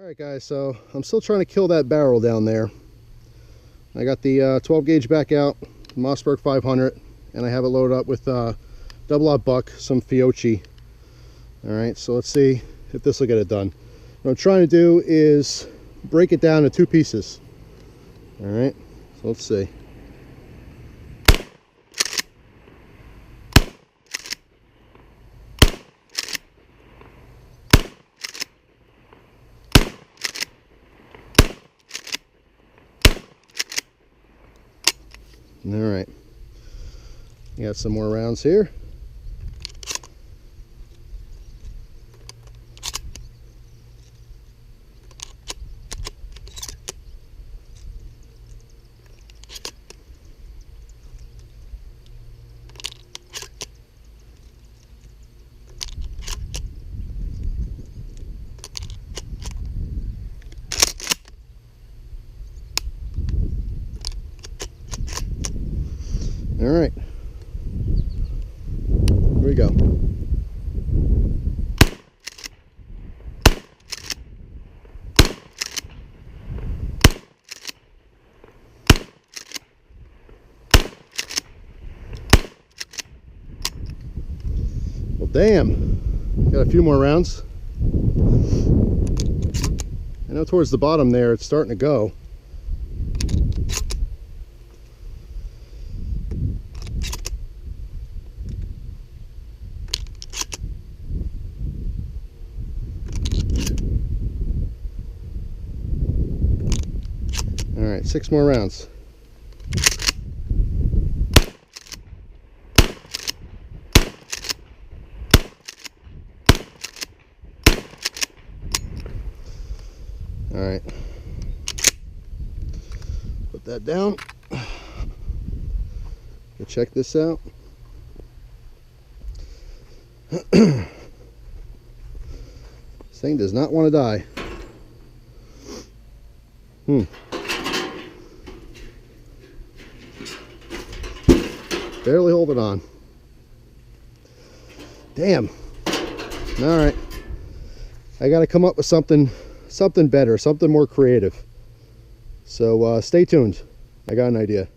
Alright guys, so I'm still trying to kill that barrel down there. I got the 12 gauge back out, Mossberg 500, and I have it loaded up with double-aught buck, some Fiocchi. Alright, so let's see if this will get it done. What I'm trying to do is break it down into two pieces. Alright, so let's see. All right, we got some more rounds here. All right, here we go. Well, damn, got a few more rounds. I know towards the bottom there, it's starting to go. All right, 6 more rounds. All right, put that down. Go check this out. This thing does not want to die. Barely holding on. Damn. All right, I got to come up with something better, something more creative. So stay tuned. I got an idea.